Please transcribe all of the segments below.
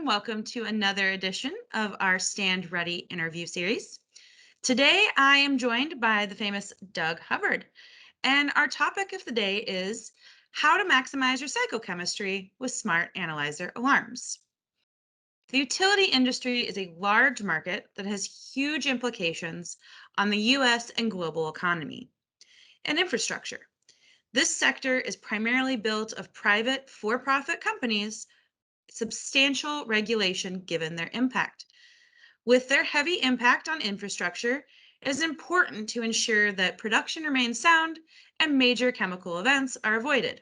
and welcome to another edition of our Stand Ready interview series. Today, I am joined by the famous Doug Hubbard, and our topic of the day is how to maximize your psychochemistry with smart analyzer alarms. The utility industry is a large market that has huge implications on the US and global economy and infrastructure. This sector is primarily built of private for-profit companies, substantial regulation given their impact. With their heavy impact on infrastructure, it is important to ensure that production remains sound and major chemical events are avoided.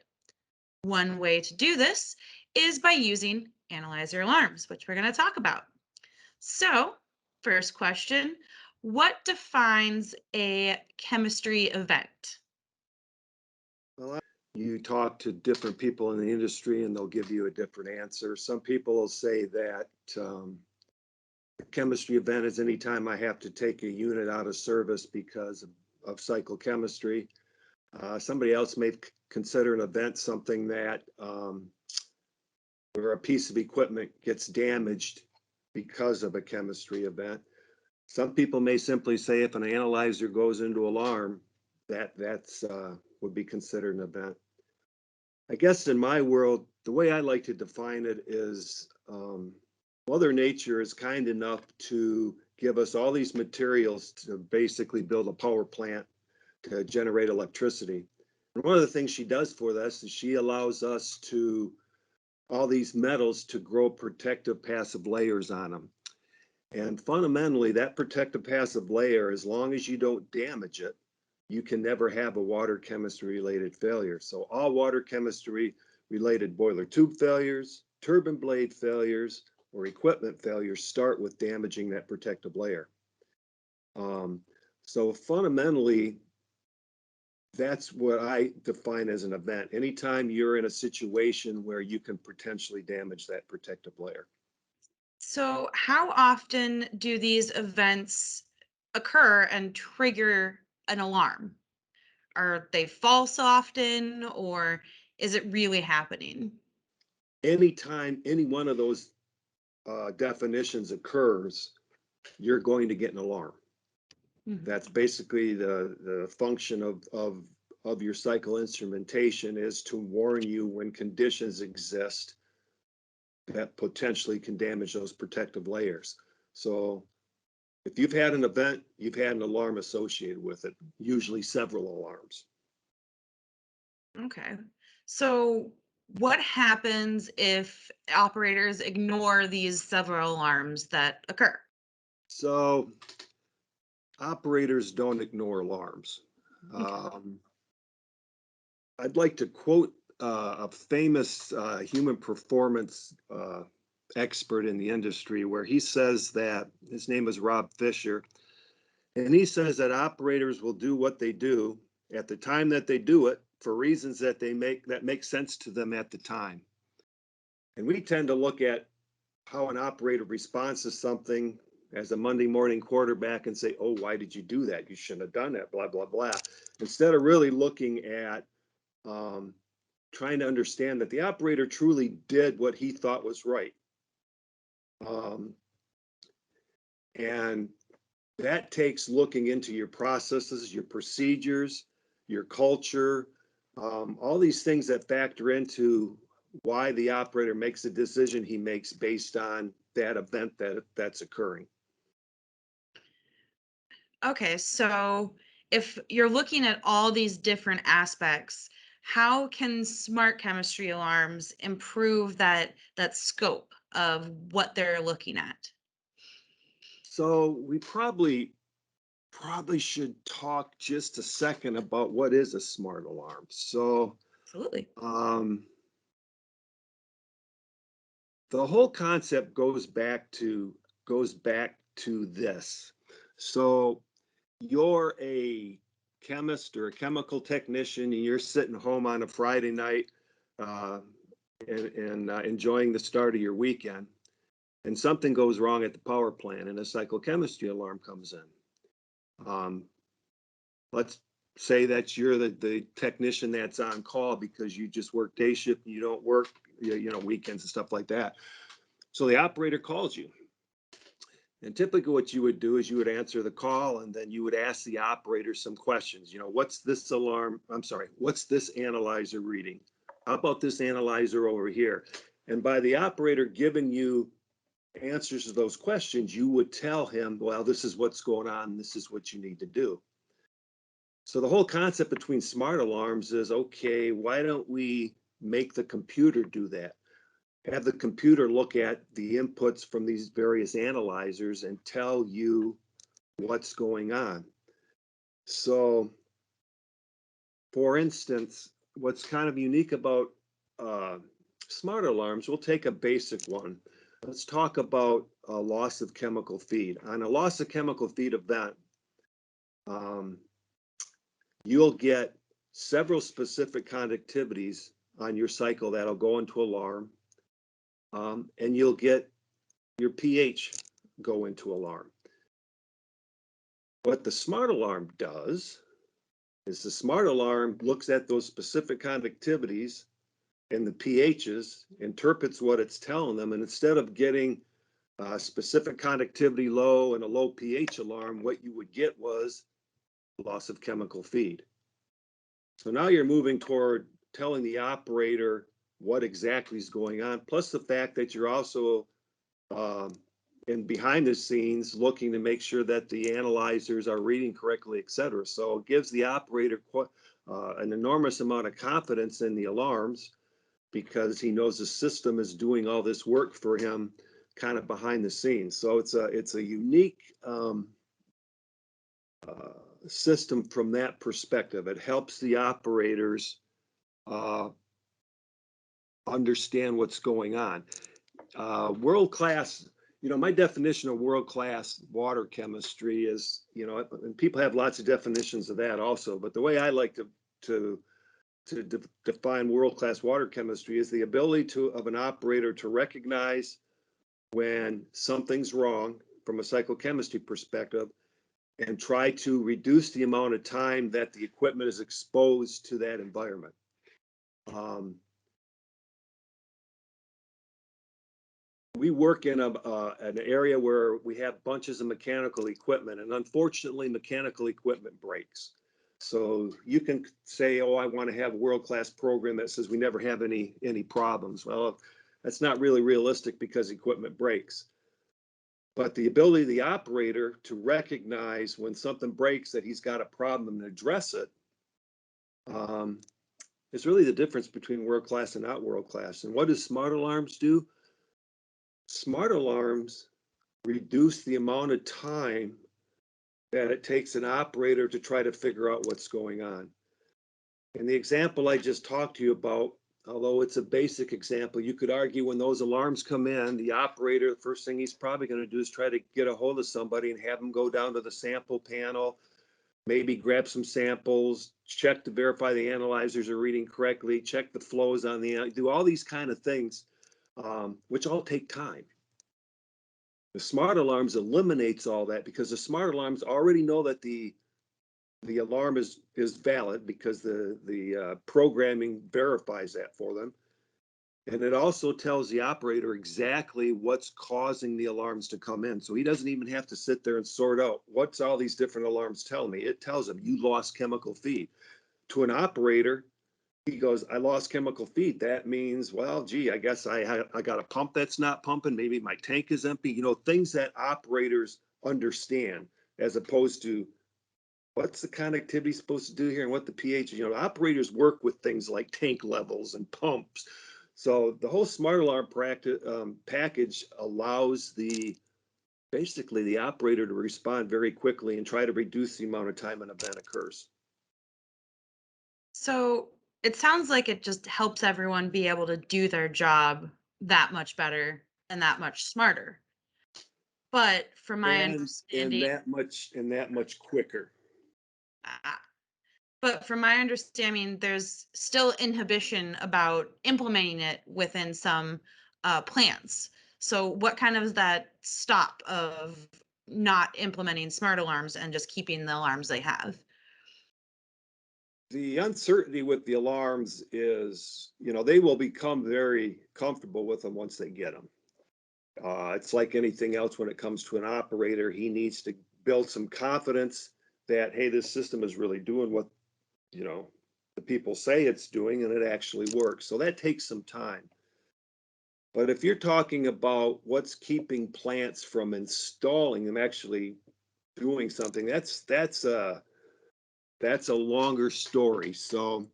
One way to do this is by using analyzer alarms, which we're going to talk about. So, first question, what defines a chemistry event? Well, you talk to different people in the industry and they'll give you a different answer. Some people will say that a chemistry event is anytime I have to take a unit out of service because of cycle chemistry. Somebody else may consider an event something that where a piece of equipment gets damaged because of a chemistry event. Some people may simply say if an analyzer goes into alarm, that's would be considered an event. I guess in my world, the way I like to define it is Mother Nature is kind enough to give us all these materials to basically build a power plant to generate electricity. And one of the things she does for us is she allows us to all these metals to grow protective passive layers on them. And fundamentally, that protective passive layer, as long as you don't damage it, you can never have a water chemistry related failure. So all water chemistry related boiler tube failures, turbine blade failures, or equipment failures start with damaging that protective layer. So fundamentally, that's what I define as an event. Anytime you're in a situation where you can potentially damage that protective layer. So, how often do these events occur and trigger an alarm? Are they false often, or is it really happening? Anytime any one of those definitions occurs, you're going to get an alarm. Mhm. That's basically the function of your cycle instrumentation, is to warn you when conditions exist that potentially can damage those protective layers. So if you've had an event, you've had an alarm associated with it, usually several alarms. Okay. So, what happens if operators ignore these several alarms that occur? So operators don't ignore alarms. Okay. Um, I'd like to quote a famous human performance expert in the industry, where he says that his name is Rob Fisher, and he says that operators will do what they do at the time that they do it for reasons that make sense to them at the time. And we tend to look at how an operator responds to something as a Monday morning quarterback and say, "Oh, why did you do that? You shouldn't have done that." Blah blah blah. Instead of really looking at um, trying to understand that the operator truly did what he thought was right. Um, and that takes looking into your processes, your procedures, your culture, all these things that factor into why the operator makes the decision he makes based on that event that's occurring. Okay, so if you're looking at all these different aspects, how can smart chemistry alarms improve that scope of what they're looking at? So we probably should talk just a second about what is a smart alarm. So Absolutely. um, the whole concept goes back to this. So you're a chemist or a chemical technician, and you're sitting home on a Friday night uh, and enjoying the start of your weekend, and something goes wrong at the power plant, and a cyclochemistry alarm comes in. Um, let's say that you're the technician that's on call because you just work day shift and you don't work weekends and stuff like that. So the operator calls you. And typically what you would do is you would answer the call and then you would ask the operator some questions. You know, what's this alarm? I'm sorry, what's this analyzer reading? How about this analyzer over here? And by the operator giving you answers to those questions, you would tell him, well, this is what's going on. This is what you need to do. So the whole concept between smart alarms is, okay, why don't we make the computer do that? Have the computer look at the inputs from these various analyzers and tell you what's going on. So, for instance, what's kind of unique about smart alarms, we'll take a basic one. Let's talk about a loss of chemical feed. On a loss of chemical feed event, you'll get several specific conductivities on your cycle that'll go into alarm. And you'll get your pH go into alarm. What the smart alarm does is the smart alarm looks at those specific conductivities and the pHs, interprets what it's telling them, and instead of getting specific conductivity low and a low pH alarm, what you would get was loss of chemical feed. So now you're moving toward telling the operator what exactly is going on, plus the fact that you're also and behind the scenes looking to make sure that the analyzers are reading correctly, et cetera. So it gives the operator an enormous amount of confidence in the alarms because he knows the system is doing all this work for him kind of behind the scenes. So it's a unique system from that perspective. It helps the operators understand what's going on. World-class, my definition of world-class water chemistry is, and people have lots of definitions of that also, but the way I like to define world-class water chemistry is the ability of an operator to recognize when something's wrong from a cyclochemistry perspective and try to reduce the amount of time that the equipment is exposed to that environment. We work in an area where we have bunches of mechanical equipment, and unfortunately, mechanical equipment breaks. So you can say, oh, I want to have a world-class program that says we never have any problems. Well, that's not really realistic because equipment breaks. But the ability of the operator to recognize when something breaks that he's got a problem and address it is really the difference between world-class and not world-class. And what do smart alarms do? Smart alarms reduce the amount of time that it takes an operator to try to figure out what's going on. And the example I just talked to you about, although it's a basic example, you could argue when those alarms come in, the operator, the first thing he's probably going to do is try to get a hold of somebody and have them go down to the sample panel, maybe grab some samples, check to verify the analyzers are reading correctly, check the flows on do all these kind of things, which all take time. The smart alarms eliminates all that because the smart alarms already know that the alarm is valid because the programming verifies that for them. And it also tells the operator exactly what's causing the alarms to come in. So he doesn't even have to sit there and sort out what's all these different alarms tell me. It tells him you lost chemical feed. To an operator, he goes, I lost chemical feed. That means, well, gee, I guess I got a pump that's not pumping. Maybe my tank is empty. Things that operators understand as opposed to what's the conductivity supposed to do here and what the pH is. Operators work with things like tank levels and pumps. So the whole smart alarm package allows basically the operator to respond very quickly and try to reduce the amount of time an event occurs. So it sounds like it just helps everyone be able to do their job that much better and that much smarter. But from my And understanding, that much quicker. uh, but from my understanding, there's still inhibition about implementing it within some plants. So what kind of is that stop of not implementing smart alarms and just keeping the alarms they have? The uncertainty with the alarms is, they will become very comfortable with them once they get them. It's like anything else when it comes to an operator. He needs to build some confidence that, hey, this system is really doing what, you know, the people say it's doing, and it actually works. So that takes some time. But if you're talking about what's keeping plants from installing and actually doing something, that's a longer story. So,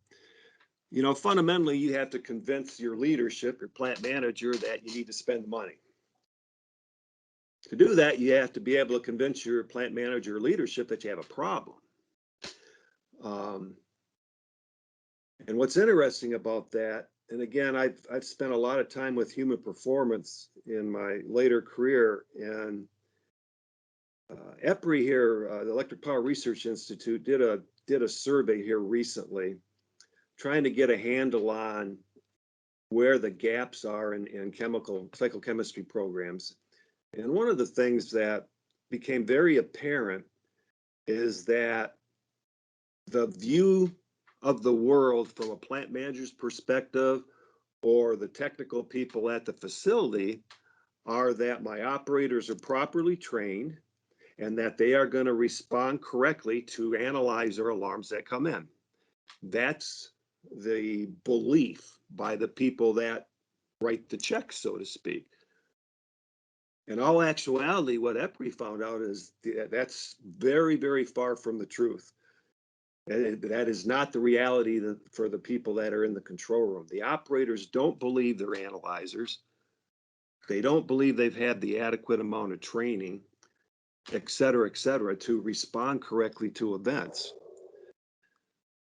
you know, fundamentally, you have to convince your leadership, your plant manager, that you need to spend the money. To do that, you have to be able to convince your plant manager or leadership that you have a problem. Um, and what's interesting about that, and again, I've spent a lot of time with human performance in my later career, and EPRI here, the Electric Power Research Institute, did a survey here recently, trying to get a handle on where the gaps are in chemical psychochemistry programs. And one of the things that became very apparent is that the view of the world from a plant manager's perspective or the technical people at the facility are that my operators are properly trained and that they are going to respond correctly to analyzer alarms that come in. That's the belief by the people that write the checks, so to speak. In all actuality, what EPRI found out is that's very, very far from the truth. That is not the reality for the people that are in the control room. The operators don't believe they're analyzers. They don't believe they've had the adequate amount of training, et cetera, to respond correctly to events.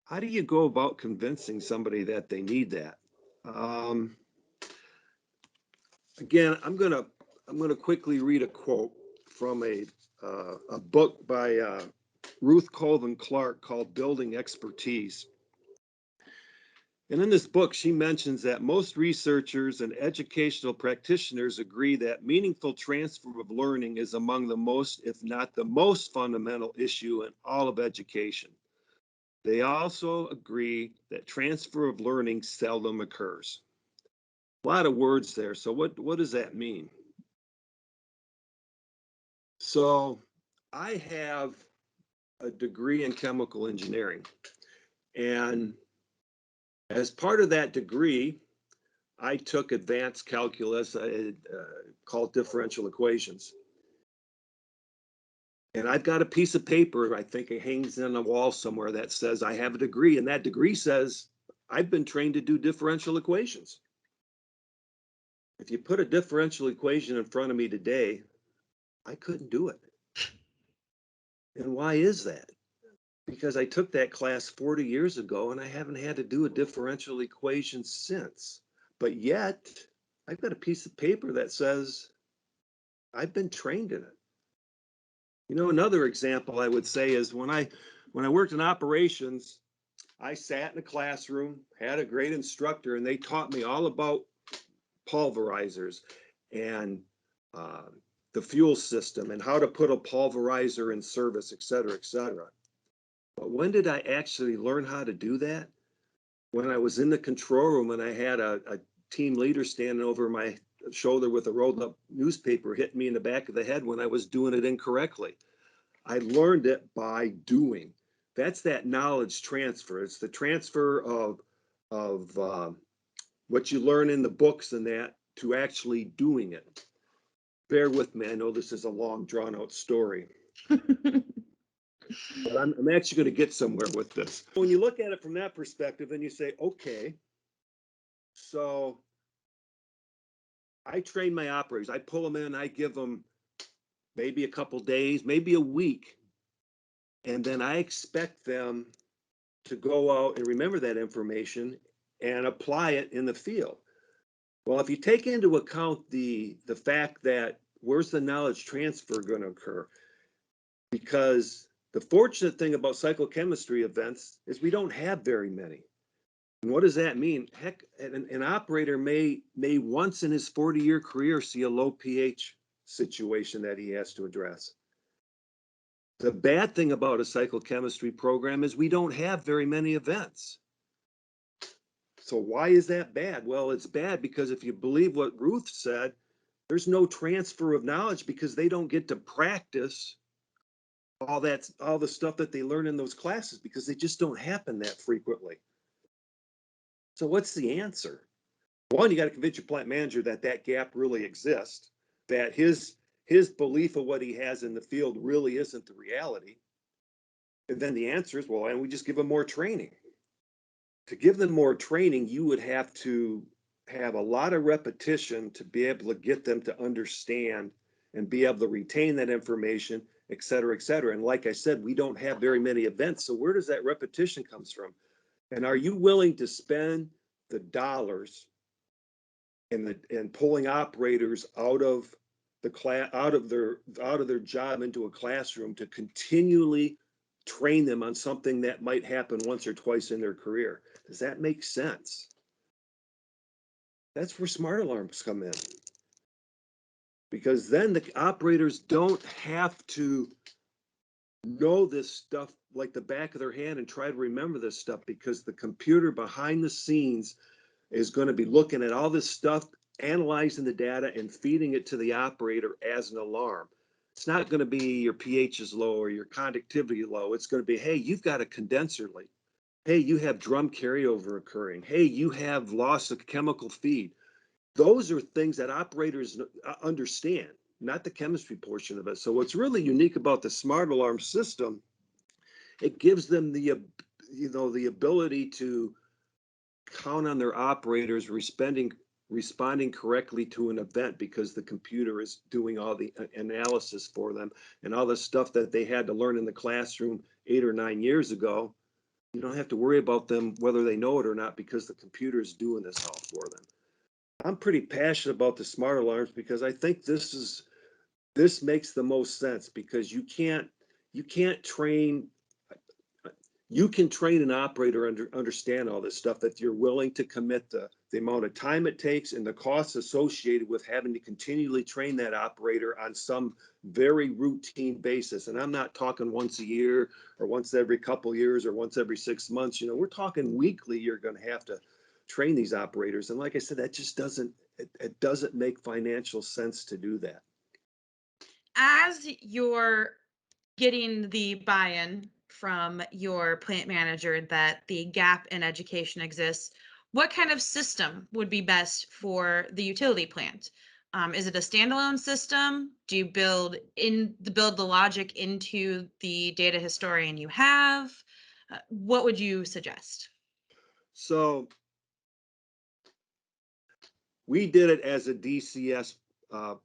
How do you go about convincing somebody that they need that? Again, I'm gonna quickly read a quote from a book by Ruth Colvin Clark called Building Expertise. And in this book, she mentions that most researchers and educational practitioners agree that meaningful transfer of learning is among the most, if not the most fundamental issue in all of education. They also agree that transfer of learning seldom occurs. A lot of words there. So what does that mean? So I have a degree in chemical engineering. And as part of that degree, I took advanced calculus, called differential equations. And I've got a piece of paper, I think it hangs on the wall somewhere, that says I have a degree. And that degree says I've been trained to do differential equations. If you put a differential equation in front of me today, I couldn't do it. And why is that? Because I took that class 40 years ago and I haven't had to do a differential equation since. But yet, I've got a piece of paper that says I've been trained in it. You know, another example I would say is when I worked in operations, I sat in a classroom, had a great instructor, and they taught me all about pulverizers and the fuel system and how to put a pulverizer in service, et cetera, et cetera. But when did I actually learn how to do that? When I was in the control room and I had a team leader standing over my shoulder with a rolled up newspaper hitting me in the back of the head when I was doing it incorrectly. I learned it by doing. That's that knowledge transfer. It's the transfer of what you learn in the books and that to actually doing it. Bear with me. I know this is a long, drawn out story. But I'm actually going to get somewhere with this. When you look at it from that perspective and you say, okay, so I train my operators. I pull them in, I give them maybe a couple days, maybe a week. And then I expect them to go out and remember that information and apply it in the field. Well, if you take into account the fact that where's the knowledge transfer going to occur? Because the fortunate thing about psychochemistry events is we don't have very many. And what does that mean? Heck, an operator may once in his 40-year career see a low pH situation that he has to address. The bad thing about a psychochemistry program is we don't have very many events. So why is that bad? Well, it's bad because if you believe what Ruth said, There's no transfer of knowledge because they don't get to practice all the stuff that they learn in those classes because they just don't happen that frequently. So what's the answer? One, you got to convince your plant manager that that gap really exists, that his belief of what he has in the field really isn't the reality. And then the answer is, well, and we just give them more training. To give them more training, you would have to have a lot of repetition to be able to get them to understand and be able to retain that information, et cetera, et cetera. And like I said, we don't have very many events. So where does that repetition comes from? And are you willing to spend the dollars and pulling operators out of the class, out of their job into a classroom to continually train them on something that might happen once or twice in their career? Does that make sense? That's where smart alarms come in. Because then the operators don't have to know this stuff like the back of their hand and try to remember this stuff, because the computer behind the scenes is going to be looking at all this stuff, analyzing the data and feeding it to the operator as an alarm. It's not going to be your pH is low or your conductivity low. It's going to be, hey, you've got a condenser leak. Hey, you have drum carryover occurring. Hey, you have loss of chemical feed. Those are things that operators understand, not the chemistry portion of it. So what's really unique about the smart alarm system, it gives them the ability to count on their operators responding correctly to an event, because the computer is doing all the analysis for them, and all the stuff that they had to learn in the classroom 8 or 9 years ago. You don't have to worry about them whether they know it or not, because the computer is doing this all for them. I'm pretty passionate about the smart alarms because I think this makes the most sense, because you can't train. You can train an operator understand all this stuff, that you're willing to commit the amount of time it takes and the costs associated with having to continually train that operator on some very routine basis. And I'm not talking once a year or once every couple years or once every 6 months. We're talking weekly. You're going to have to train these operators. And like I said, that just it doesn't make financial sense to do that. As you're getting the buy-in from your plant manager that the gap in education exists, what kind of system would be best for the utility plant? Is it a standalone system? Do you build the logic into the data historian you have? What would you suggest? So we did it as a DCS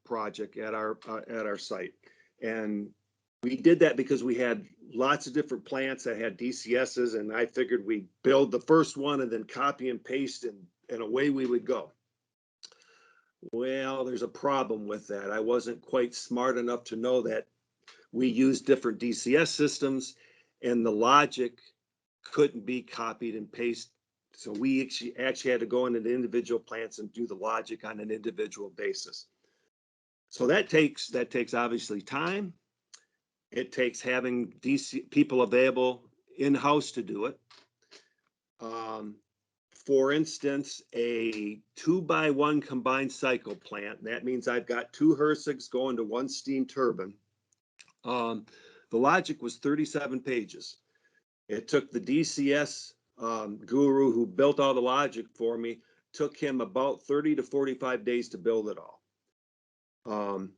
project at our site, and we did that because we had lots of different plants that had DCSs, and I figured we'd build the first one and then copy and paste, and away we would go. Well, there's a problem with that. I wasn't quite smart enough to know that we use different DCS systems, and the logic couldn't be copied and pasted. So we actually had to go into the individual plants and do the logic on an individual basis. So that takes obviously time. It takes having DC people available in-house to do it. For instance, a 2x1 combined cycle plant, that means I've got 2 Hercigs going to 1 steam turbine. The logic was 37 pages. It took the DCS guru who built all the logic for me, took him about 30 to 45 days to build it all.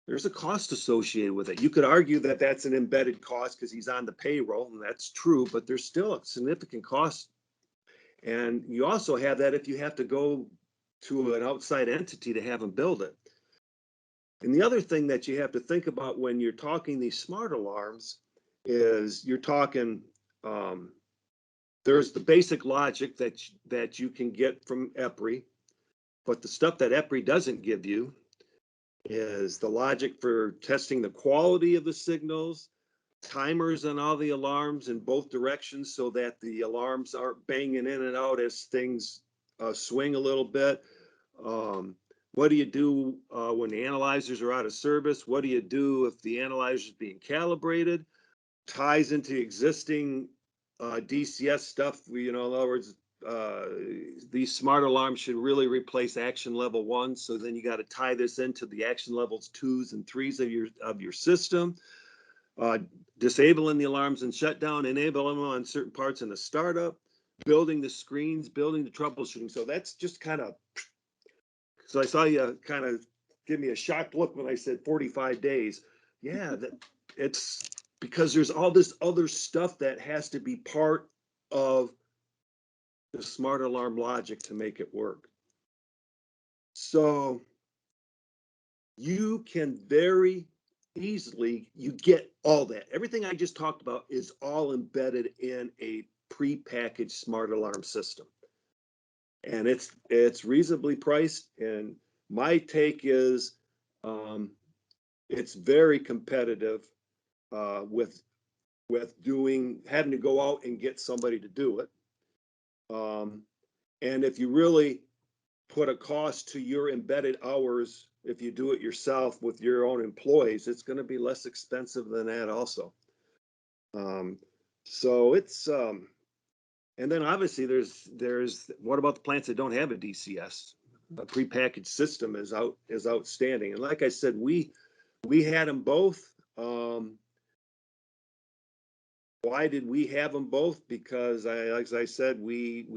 There's a cost associated with it. You could argue that that's an embedded cost because he's on the payroll, and that's true, but there's still a significant cost. And you also have that if you have to go to an outside entity to have them build it. And the other thing that you have to think about when you're talking these smart alarms is you're talking, there's the basic logic that you can get from EPRI, but the stuff that EPRI doesn't give you is the logic for testing the quality of the signals, timers on all the alarms in both directions so that the alarms aren't banging in and out as things swing a little bit. What do you do when the analyzers are out of service? What do you do if the analyzer is being calibrated? Ties into existing DCS stuff. In other words, these smart alarms should really replace action level 1. So then you got to tie this into the action levels 2s and 3s of your system. Disabling the alarms and shutdown, enabling them on certain parts in the startup, building the screens, building the troubleshooting. So that's just kind of, so I saw you kind of give me a shocked look when I said 45 days. Yeah, that it's because there's all this other stuff that has to be part of the smart alarm logic to make it work. So you can very easily, you get all that. Everything I just talked about is all embedded in a prepackaged smart alarm system. And it's reasonably priced. And my take is it's very competitive with having to go out and get somebody to do it. And if you really put a cost to your embedded hours, if you do it yourself with your own employees, it's going to be less expensive than that also. So it's and then obviously there's what about the plants that don't have a DCS? A prepackaged system is outstanding. And like I said, we had them both. Why did we have them both? Because as I said, we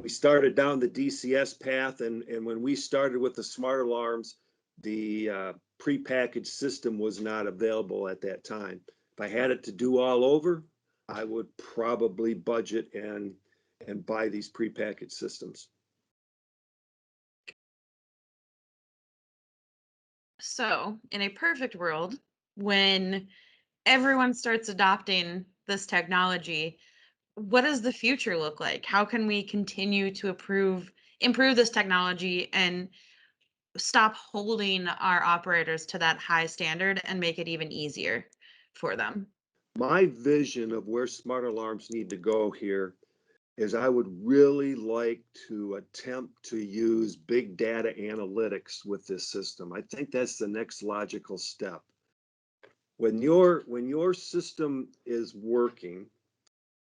started down the DCS path, and when we started with the smart alarms, the prepackaged system was not available at that time. If I had it to do all over, I would probably budget and buy these prepackaged systems. So, in a perfect world, when everyone starts adopting this technology, what does the future look like? How can we continue to improve this technology and stop holding our operators to that high standard and make it even easier for them? My vision of where smart alarms need to go here is I would really like to attempt to use big data analytics with this system. I think that's the next logical step. When your system is working,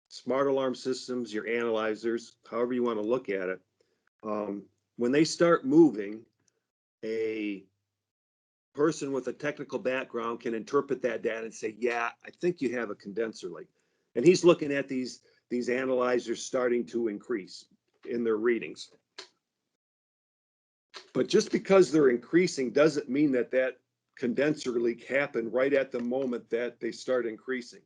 smart alarm systems, your analyzers, however you want to look at it, when they start moving, a person with a technical background can interpret that data and say, yeah, I think you have a condenser leak. And he's looking at these analyzers starting to increase in their readings. But just because they're increasing doesn't mean that condenser leak happened right at the moment that they start increasing.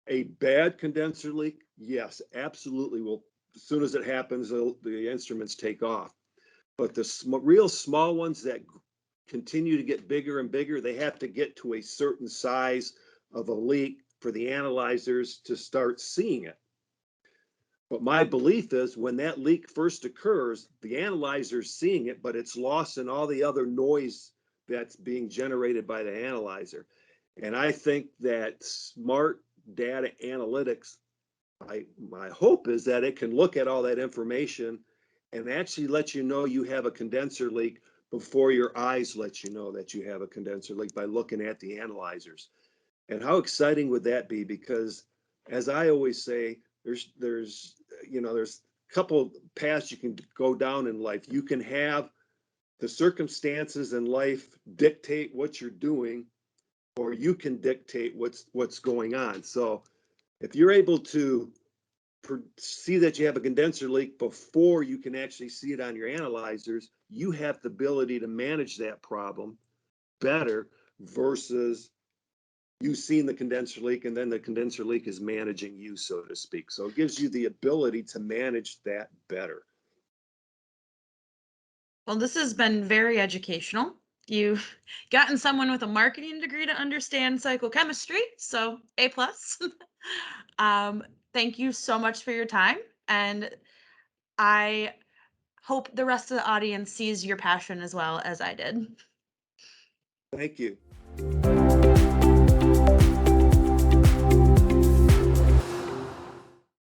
A bad condenser leak, yes, absolutely will. As soon as it happens, the instruments take off. But the real small ones that continue to get bigger and bigger, they have to get to a certain size of a leak for the analyzers to start seeing it. But my belief is when that leak first occurs, the analyzer's seeing it, but it's lost in all the other noise that's being generated by the analyzer. And I think that smart data analytics, my hope is that it can look at all that information and actually let you know you have a condenser leak before your eyes let you know that you have a condenser leak by looking at the analyzers. And how exciting would that be? Because as I always say, there's a couple paths you can go down in life. You can have the circumstances in life dictate what you're doing, or you can dictate what's going on. So if you're able to see that you have a condenser leak before you can actually see it on your analyzers, you have the ability to manage that problem better versus you seeing the condenser leak and then the condenser leak is managing you, so to speak. So it gives you the ability to manage that better. Well, this has been very educational. You've gotten someone with a marketing degree to understand psychochemistry, so A plus. um, Thank you so much for your time, and I hope the rest of the audience sees your passion as well as I did. Thank you.